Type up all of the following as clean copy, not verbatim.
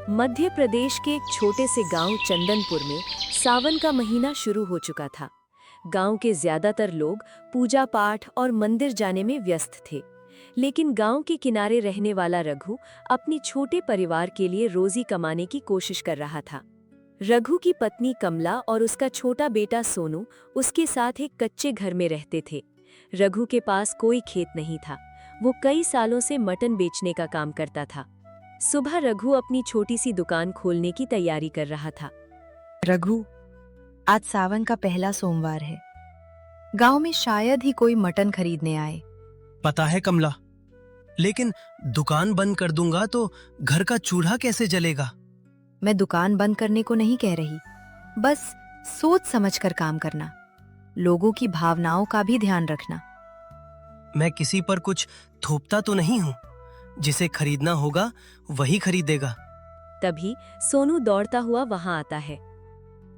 मध्य प्रदेश के एक छोटे से गांव चंदनपुर में सावन का महीना शुरू हो चुका था। गांव के ज्यादातर लोग पूजा पाठ और मंदिर जाने में व्यस्त थे, लेकिन गांव के किनारे रहने वाला रघु अपनी छोटे परिवार के लिए रोजी कमाने की कोशिश कर रहा था। रघु की पत्नी कमला और उसका छोटा बेटा सोनू उसके साथ एक कच्चे घर में रहते थे। रघु के पास कोई खेत नहीं था। वो कई सालों से मटन बेचने का काम करता था। सुबह रघु अपनी छोटी सी दुकान खोलने की तैयारी कर रहा था। रघु, आज सावन का पहला सोमवार है। गांव में शायद ही कोई मटन खरीदने आए। पता है कमला, लेकिन दुकान बंद कर दूंगा तो घर का चूल्हा कैसे जलेगा? मैं दुकान बंद करने को नहीं कह रही, बस सोच समझ कर काम करना, लोगों की भावनाओं का भी ध्यान रखना। मैं किसी पर कुछ थोपता तो नहीं हूँ। जिसे खरीदना होगा वही खरीदेगा। तभी सोनू दौड़ता हुआ वहां आता है।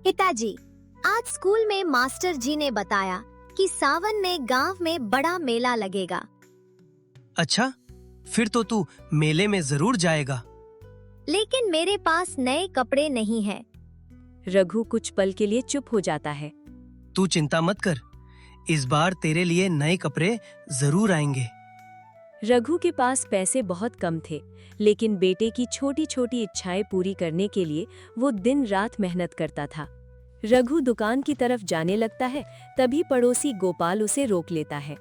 पिताजी, आज स्कूल में मास्टर जी ने बताया कि सावन में गांव में बड़ा मेला लगेगा। अच्छा, फिर तो तू मेले में जरूर जाएगा। लेकिन मेरे पास नए कपड़े नहीं हैं। रघु कुछ पल के लिए चुप हो जाता है। तू चिंता मत कर, इस बार तेरे लिए नए कपड़े जरूर आएंगे। रघु के पास पैसे बहुत कम थे, लेकिन बेटे की छोटी छोटी इच्छाएं पूरी करने के लिए वो दिन रात मेहनत करता था। रघु दुकान की तरफ जाने लगता है, तभी पड़ोसी गोपाल उसे रोक लेता है।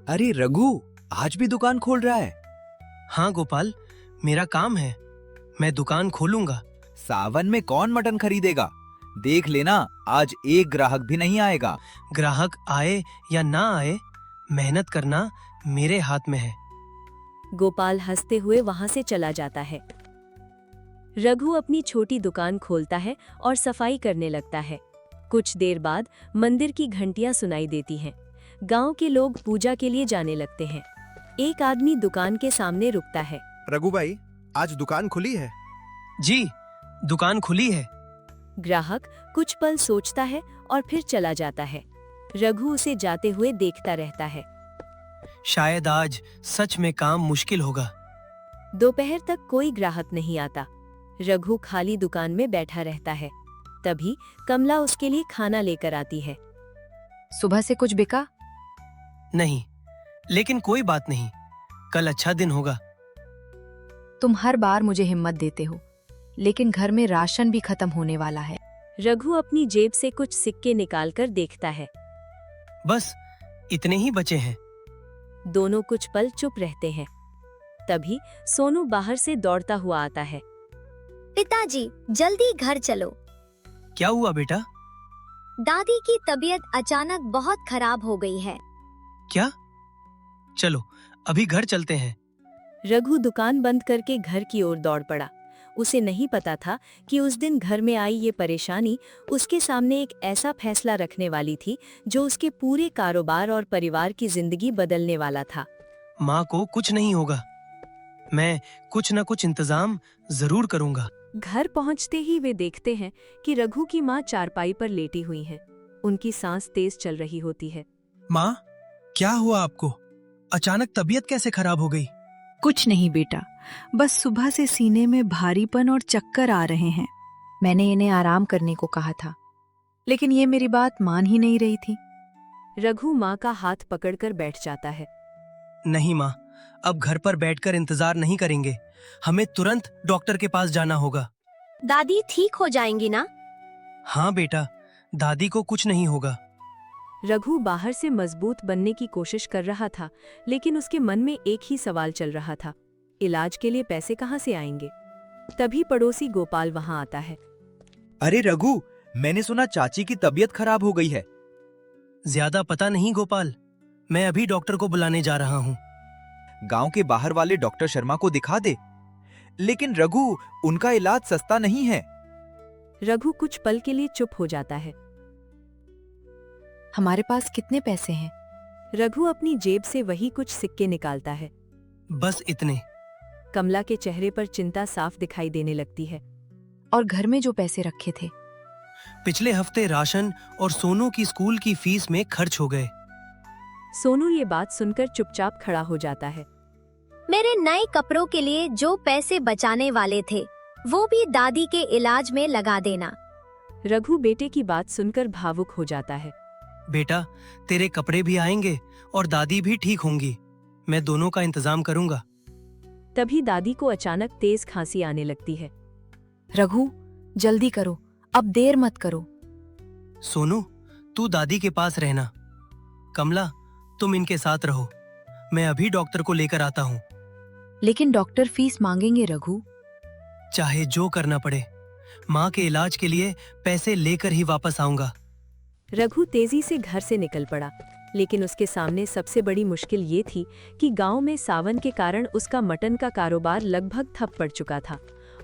अरे रघु, आज भी दुकान खोल रहा है? हाँ गोपाल, मेरा काम है, मैं दुकान खोलूंगा। सावन में कौन मटन खरीदेगा? देख लेना, आज एक ग्राहक भी नहीं आएगा। ग्राहक आए या ना आए, मेहनत करना मेरे हाथ में है। गोपाल हंसते हुए वहां से चला जाता है। रघु अपनी छोटी दुकान खोलता है और सफाई करने लगता है। कुछ देर बाद मंदिर की घंटियां सुनाई देती हैं। गांव के लोग पूजा के लिए जाने लगते हैं। एक आदमी दुकान के सामने रुकता है। रघु भाई, आज दुकान खुली है? जी, दुकान खुली है। ग्राहक कुछ पल सोचता है और फिर चला जाता है। रघु उसे जाते हुए देखता रहता है। शायद आज सच में काम मुश्किल होगा। दोपहर तक कोई ग्राहक नहीं आता। रघु खाली दुकान में बैठा रहता है। तभी कमला उसके लिए खाना लेकर आती है। सुबह से कुछ बिका? नहीं, लेकिन कोई बात नहीं, कल अच्छा दिन होगा। तुम हर बार मुझे हिम्मत देते हो, लेकिन घर में राशन भी खत्म होने वाला है। रघु अपनी जेब से कुछ सिक्के निकालकर देखता है। बस इतने ही बचे हैं। दोनों कुछ पल चुप रहते हैं। तभी सोनू बाहर से दौड़ता हुआ आता है। पिताजी, जल्दी घर चलो। क्या हुआ बेटा? दादी की तबीयत अचानक बहुत खराब हो गई है। क्या? चलो अभी घर चलते हैं। रघु दुकान बंद करके घर की ओर दौड़ पड़ा। उसे नहीं पता था कि उस दिन घर में आई ये परेशानी उसके सामने एक ऐसा फैसला रखने वाली थी जो उसके पूरे कारोबार और परिवार की जिंदगी बदलने वाला था। माँ को कुछ नहीं होगा, मैं कुछ न कुछ इंतजाम जरूर करूंगा। घर पहुंचते ही वे देखते हैं कि रघु की माँ चारपाई पर लेटी हुई हैं। उनकी सांस तेज चल रही होती है। माँ, क्या हुआ आपको? अचानक तबीयत कैसे खराब हो गई? कुछ नहीं बेटा, बस सुबह से सीने में भारीपन और चक्कर आ रहे हैं। मैंने इन्हें आराम करने को कहा था, लेकिन ये मेरी बात मान ही नहीं रही थी। रघु माँ का हाथ पकड़कर बैठ जाता है। नहीं माँ, अब घर पर बैठकर इंतजार नहीं करेंगे, हमें तुरंत डॉक्टर के पास जाना होगा। दादी ठीक हो जाएंगी ना? हाँ बेटा, दादी को कुछ नहीं होगा। रघु बाहर से मजबूत बनने की कोशिश कर रहा था, लेकिन उसके मन में एक ही सवाल चल रहा था, इलाज के लिए पैसे कहाँ से आएंगे। तभी पड़ोसी गोपाल वहां आता है। अरे रघु, मैंने सुना चाची की तबीयत खराब हो गई है। ज्यादा पता नहीं गोपाल, मैं अभी डॉक्टर को बुलाने जा रहा हूँ। गांव के बाहर वाले डॉक्टर शर्मा को दिखा दे। लेकिन रघु, उनका इलाज सस्ता नहीं है। रघु कुछ पल के लिए चुप हो जाता है। हमारे पास कितने पैसे हैं? रघु अपनी जेब से वही कुछ सिक्के निकालता है। बस इतने। कमला के चेहरे पर चिंता साफ दिखाई देने लगती है। और घर में जो पैसे रखे थे? पिछले हफ्ते राशन और सोनू की स्कूल की फीस में खर्च हो गए। सोनू ये बात सुनकर चुपचाप खड़ा हो जाता है। मेरे नए कपड़ों के लिए जो पैसे बचाने वाले थे वो भी दादी के इलाज में लगा देना। रघु बेटे की बात सुनकर भावुक हो जाता है। बेटा, तेरे कपड़े भी आएंगे और दादी भी ठीक होंगी। मैं दोनों का इंतजाम करूंगा। तभी दादी को अचानक तेज खांसी आने लगती है। रघु, जल्दी करो, अब देर मत करो। सोनू, तू दादी के पास रहना। कमला, तुम इनके साथ रहो। मैं अभी डॉक्टर को लेकर आता हूँ। लेकिन डॉक्टर फीस मांगेंगे रघु। चाहे जो करना पड़े, माँ के इलाज के लिए पैसे लेकर ही वापस आऊंगा। रघु तेजी से घर से निकल पड़ा, लेकिन उसके सामने सबसे बड़ी मुश्किल ये थी कि गांव में सावन के कारण उसका मटन का कारोबार लगभग ठप पड़ चुका था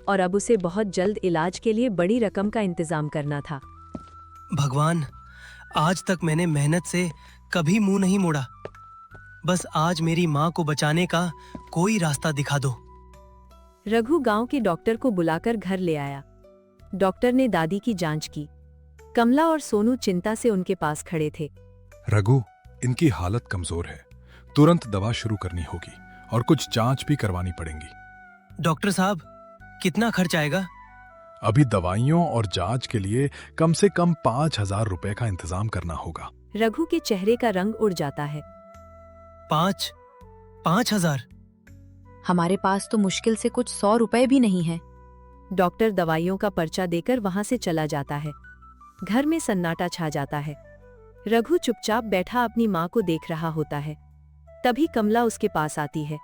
और अब उसे बहुत जल्द इलाज के लिए बड़ी रकम का इंतजाम करना था। भगवान, आज तक मैंने मेहनत से कभी मुंह नहीं मोड़ा। बस आज मेरी माँ को बचाने का कोई रास्ता दिखा दो। रघु गांव के डॉक्टर को बुलाकर घर ले आया। डॉक्टर ने दादी की जांच की। कमला और सोनू चिंता से उनके पास खड़े थे। रघु, इनकी हालत कमजोर है। तुरंत दवा शुरू करनी होगी और कुछ जांच भी करवानी पड़ेंगी। डॉक्टर साहब, कितना खर्च आएगा? अभी दवाइयों और जांच के लिए कम से कम 5,000 रुपए का इंतजाम करना होगा। रघु के चेहरे का रंग उड़ जाता है। 5,000? हमारे पास तो मुश्किल से कुछ 100 रुपए भी नहीं है। डॉक्टर दवाइयों का पर्चा देकर वहां से चला जाता है। घर में सन्नाटा छा जाता है। रघु चुपचाप बैठा अपनी माँ को देख रहा होता है। तभी कमला उसके पास आती है।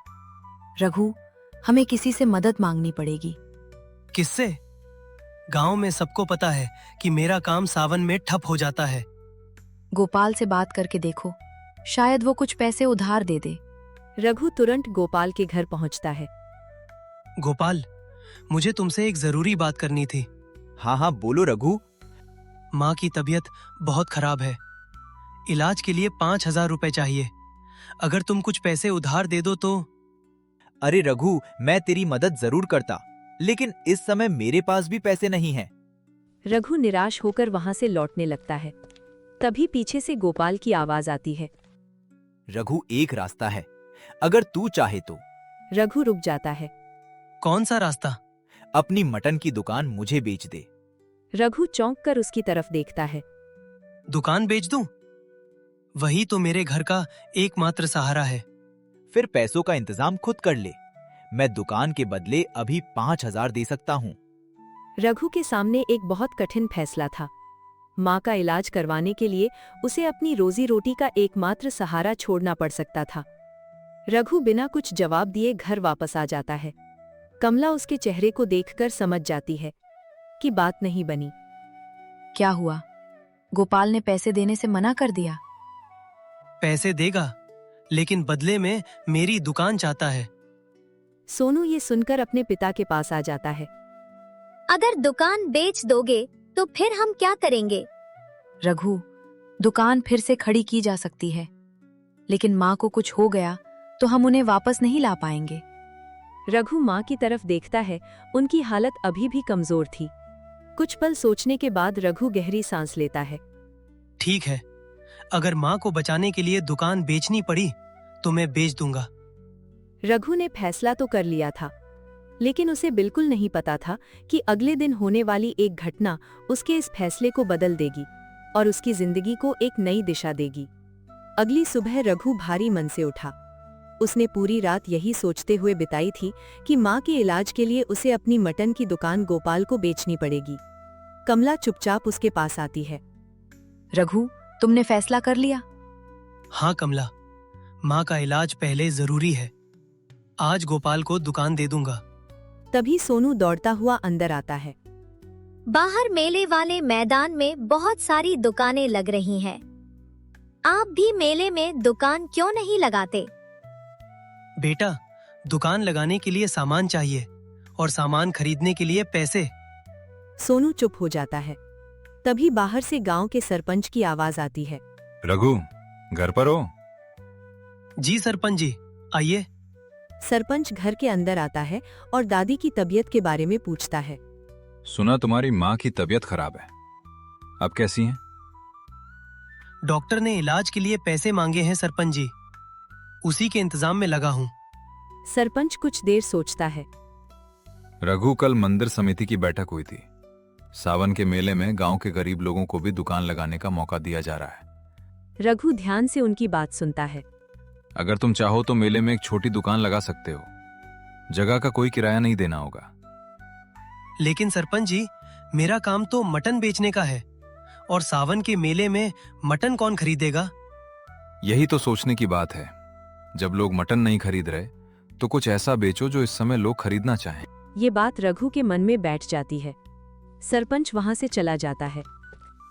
रघु, हमें किसी से मदद मांगनी पड़ेगी। किससे? गांव में सबको पता है कि मेरा काम सावन में ठप हो जाता है। गोपाल से बात करके देखो, शायद वो कुछ पैसे उधार दे दे। रघु तुरंत गोपाल के घर पहुंचता है। गोपाल, मुझे तुमसे एक जरूरी बात करनी थी। हाँ हाँ, बोलो रघु। माँ की तबीयत बहुत खराब है। इलाज के लिए 5,000 रुपए चाहिए। अगर तुम कुछ पैसे उधार दे दो तो। अरे रघु, मैं तेरी मदद जरूर करता, लेकिन इस समय मेरे पास भी पैसे नहीं हैं। रघु निराश होकर वहां से लौटने लगता है। तभी पीछे से गोपाल की आवाज आती है। रघु, एक रास्ता है, अगर तू चाहे तो। रघु रुक जाता है। कौन सा रास्ता? अपनी मटन की दुकान मुझे बेच दे। रघु चौंक कर उसकी तरफ देखता है। दुकान बेच दूं? वही तो मेरे घर का एकमात्र सहारा है। फिर पैसों का इंतजाम खुद कर ले। मैं दुकान के बदले अभी 5,000 दे सकता हूँ। रघु के सामने एक बहुत कठिन फैसला था। माँ का इलाज करवाने के लिए उसे अपनी रोजी रोटी का एकमात्र सहारा छोड़ना पड़ सकता था। रघु बिना कुछ जवाब दिए घर वापस आ जाता है। कमला उसके चेहरे को देखकर समझ जाती है कि बात नहीं बनी। क्या हुआ? गोपाल ने पैसे देने से मना कर दिया? पैसे देगा, लेकिन बदले में मेरी दुकान चाहता है। सोनू ये सुनकर अपने पिता के पास आ जाता है। अगर दुकान बेच दोगे तो फिर हम क्या करेंगे? रघु, दुकान फिर से खड़ी की जा सकती है, लेकिन माँ को कुछ हो गया तो हम उन्हें वापस नहीं ला पाएंगे। रघु माँ की तरफ देखता है। उनकी हालत अभी भी कमजोर थी। कुछ पल सोचने के बाद रघु गहरी सांस लेता है। ठीक है, अगर माँ को बचाने के लिए दुकान बेचनी पड़ी तो मैं बेच दूंगा। रघु ने फैसला तो कर लिया था, लेकिन उसे बिल्कुल नहीं पता था कि अगले दिन होने वाली एक घटना उसके इस फैसले को बदल देगी और उसकी जिंदगी को एक नई दिशा देगी। अगली सुबह रघु भारी मन से उठा। उसने पूरी रात यही सोचते हुए बिताई थी कि माँ के इलाज के लिए उसे अपनी मटन की दुकान गोपाल को बेचनी पड़ेगी। कमला चुपचाप उसके पास आती है। रघु, तुमने फैसला कर लिया? हाँ कमला, माँ का इलाज पहले जरूरी है। आज गोपाल को दुकान दे दूंगा। तभी सोनू दौड़ता हुआ अंदर आता है। बाहर मेले वाले मैदान में बहुत सारी दुकानें लग रही हैं। आप भी मेले में दुकान क्यों नहीं लगाते? बेटा, दुकान लगाने के लिए सामान चाहिए और सामान खरीदने के लिए पैसे। सोनू चुप हो जाता है। तभी बाहर से गांव के सरपंच की आवाज आती है। रघु, घर पर हो? जी सरपंच जी, आइए। सरपंच घर के अंदर आता है और दादी की तबीयत के बारे में पूछता है। सुना तुम्हारी माँ की तबीयत खराब है, अब कैसी हैं? डॉक्टर ने इलाज के लिए पैसे मांगे हैं सरपंच जी, उसी के इंतजाम में लगा हूँ। सरपंच कुछ देर सोचता है। रघु, कल मंदिर समिति की बैठक हुई थी। सावन के मेले में गांव के गरीब लोगों को भी दुकान लगाने का मौका दिया जा रहा है। रघु ध्यान से उनकी बात सुनता है। अगर तुम चाहो तो मेले में एक छोटी दुकान लगा सकते हो। जगह का कोई किराया नहीं देना होगा। लेकिन सरपंच जी, मेरा काम तो मटन बेचने का है, और सावन के मेले में मटन कौन खरीदेगा? यही तो सोचने की बात है। जब लोग मटन नहीं खरीद रहे तो कुछ ऐसा बेचो जो इस समय लोग खरीदना चाहें। ये बात रघु के मन में बैठ जाती है। सरपंच वहां से चला जाता है।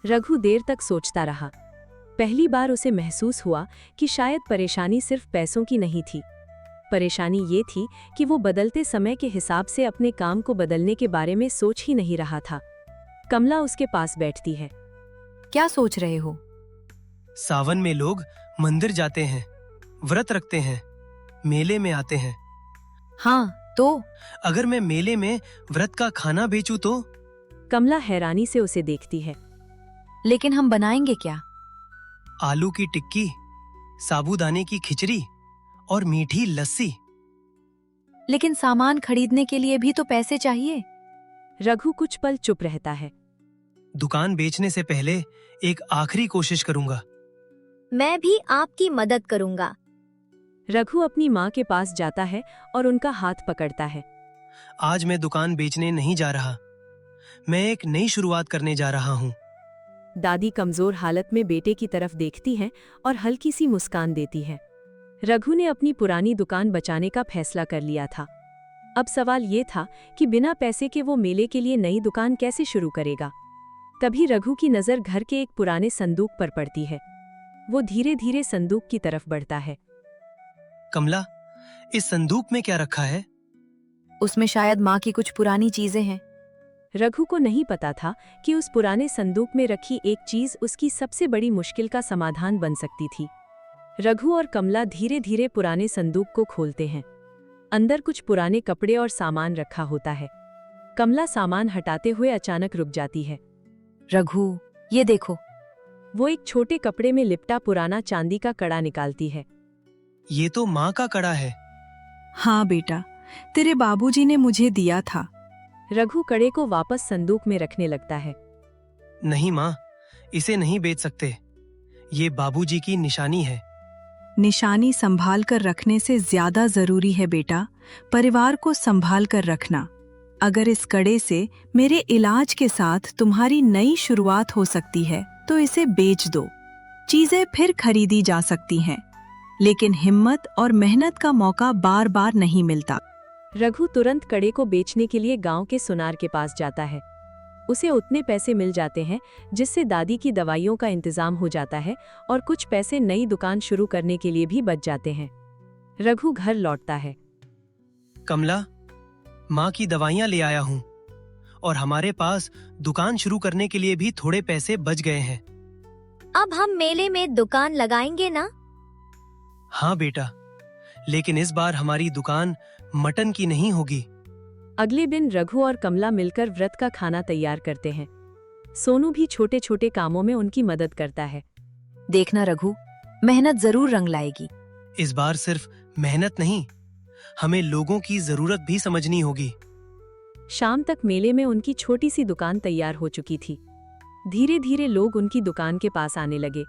रघु देर तक सोचता रहा। पहली बार उसे महसूस हुआ कि शायद परेशानी सिर्फ पैसों की नहीं थी। परेशानी ये थी कि वो बदलते समय के हिसाब से अपने काम को बदलने के बारे में सोच ही नहीं रहा था। कमला उसके पास बैठती है। क्या सोच रहे हो? सावन में लोग मंदिर जाते हैं, व्रत रखते हैं, मेले में आते हैं। हाँ, तो अगर मैं मेले में व्रत का खाना बेचूं तो? कमला हैरानी से उसे देखती है। लेकिन हम बनाएंगे क्या? आलू की टिक्की, साबूदाने की खिचड़ी और मीठी लस्सी। लेकिन सामान खरीदने के लिए भी तो पैसे चाहिए। रघु कुछ पल चुप रहता है। दुकान बेचने से पहले एक आखिरी कोशिश करूंगा। मैं भी आपकी मदद करूंगा। रघु अपनी माँ के पास जाता है और उनका हाथ पकड़ता है। आज मैं दुकान बेचने नहीं जा रहा। मैं एक नई शुरुआत करने जा रहा हूँ। दादी कमजोर हालत में बेटे की तरफ देखती हैं और हल्की सी मुस्कान देती है। रघु ने अपनी पुरानी दुकान बचाने का फैसला कर लिया था। अब सवाल ये था कि बिना पैसे के वो मेले के लिए नई दुकान कैसे शुरू करेगा। तभी रघु की नज़र घर के एक पुराने संदूक पर पड़ती है। वो धीरे धीरे संदूक की तरफ बढ़ता है। कमला, इस संदूक में क्या रखा है? उसमें शायद माँ की कुछ पुरानी चीजें हैं। रघु को नहीं पता था कि उस पुराने संदूक में रखी एक चीज उसकी सबसे बड़ी मुश्किल का समाधान बन सकती थी। रघु और कमला धीरे धीरे पुराने संदूक को खोलते हैं। अंदर कुछ पुराने कपड़े और सामान रखा होता है। कमला सामान हटाते हुए अचानक रुक जाती है। रघु, ये देखो। वो एक छोटे कपड़े में लिपटा पुराना चांदी का कड़ा निकालती है। ये तो माँ का कड़ा है। हाँ बेटा, तेरे बाबूजी ने मुझे दिया था। रघु कड़े को वापस संदूक में रखने लगता है। नहीं माँ, इसे नहीं बेच सकते। ये बाबूजी की निशानी है। निशानी संभाल कर रखने से ज्यादा जरूरी है बेटा, परिवार को संभाल कर रखना। अगर इस कड़े से मेरे इलाज के साथ तुम्हारी नई शुरुआत हो सकती है तो इसे बेच दो। चीजें फिर खरीदी जा सकती हैं, लेकिन हिम्मत और मेहनत का मौका बार बार नहीं मिलता। रघु तुरंत कड़े को बेचने के लिए गांव के सुनार के पास जाता है। उसे उतने पैसे मिल जाते हैं जिससे दादी की दवाइयों का इंतजाम हो जाता है और कुछ पैसे नई दुकान शुरू करने के लिए भी बच जाते हैं। रघु घर लौटता है। कमला, माँ की दवाइयाँ ले आया हूँ और हमारे पास दुकान शुरू करने के लिए भी थोड़े पैसे बच गए हैं। अब हम मेले में दुकान लगाएंगे ना? हाँ बेटा, लेकिन इस बार हमारी दुकान मटन की नहीं होगी। अगले दिन रघु और कमला मिलकर व्रत का खाना तैयार करते हैं। सोनू भी छोटे छोटे कामों में उनकी मदद करता है। देखना रघु, मेहनत जरूर रंग लाएगी। इस बार सिर्फ मेहनत नहीं, हमें लोगों की जरूरत भी समझनी होगी। शाम तक मेले में उनकी छोटी सी दुकान तैयार हो चुकी थी। धीरे धीरे लोग उनकी दुकान के पास आने लगे।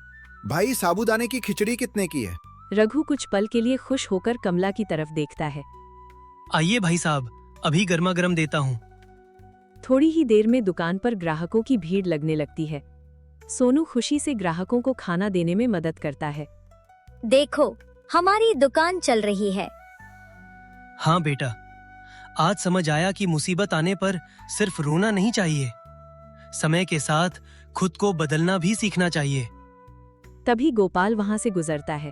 भाई, साबूदाने की खिचड़ी कितने की है? रघु कुछ पल के लिए खुश होकर कमला की तरफ देखता है। आइए भाई साहब, अभी गर्मा गर्म देता हूँ। थोड़ी ही देर में दुकान पर ग्राहकों की भीड़ लगने लगती है। सोनू खुशी से ग्राहकों को खाना देने में मदद करता है। देखो, हमारी दुकान चल रही है। हाँ बेटा, आज समझ आया कि मुसीबत आने पर सिर्फ रोना नहीं चाहिए, समय के साथ खुद को बदलना भी सीखना चाहिए। तभी गोपाल वहां से गुजरता है।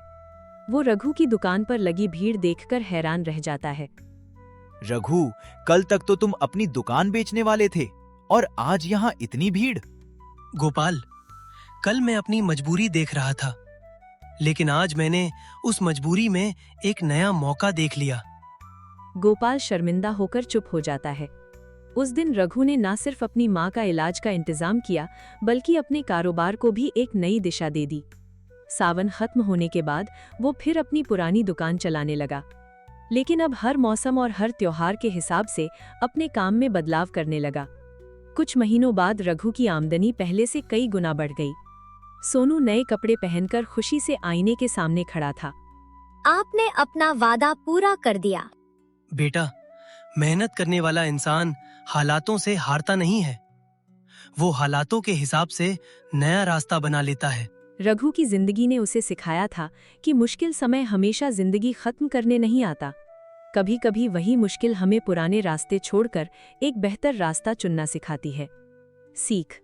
वो रघु की दुकान पर लगी भीड़ देखकर हैरान रह जाता है। रघु, कल तक तो तुम अपनी दुकान बेचने वाले थे और आज यहाँ इतनी भीड़। गोपाल, कल मैं अपनी मजबूरी देख रहा था, लेकिन आज मैंने उस मजबूरी में एक नया मौका देख लिया। गोपाल शर्मिंदा होकर चुप हो जाता है। उस दिन रघु ने न सिर्फ अपनी माँ का इलाज का इंतजाम किया, बल्कि अपने कारोबार को भी एक नई दिशा दे दी। सावन खत्म होने के बाद वो फिर अपनी पुरानी दुकान चलाने लगा, लेकिन अब हर मौसम और हर त्योहार के हिसाब से अपने काम में बदलाव करने लगा। कुछ महीनों बाद रघु की आमदनी पहले से कई गुना बढ़ गई। सोनू नए कपड़े पहनकर खुशी से आईने के सामने खड़ा था। आपने अपना वादा पूरा कर दिया। बेटा, मेहनत करने वाला इंसान हालातों से हारता नहीं है, वो हालातों के हिसाब से नया रास्ता बना लेता है। रघु की जिंदगी ने उसे सिखाया था कि मुश्किल समय हमेशा जिंदगी खत्म करने नहीं आता। कभी कभी वही मुश्किल हमें पुराने रास्ते छोड़कर एक बेहतर रास्ता चुनना सिखाती है। सीख: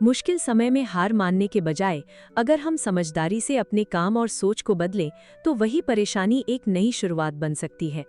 मुश्किल समय में हार मानने के बजाय अगर हम समझदारी से अपने काम और सोच को बदलें तो वही परेशानी एक नई शुरुआत बन सकती है।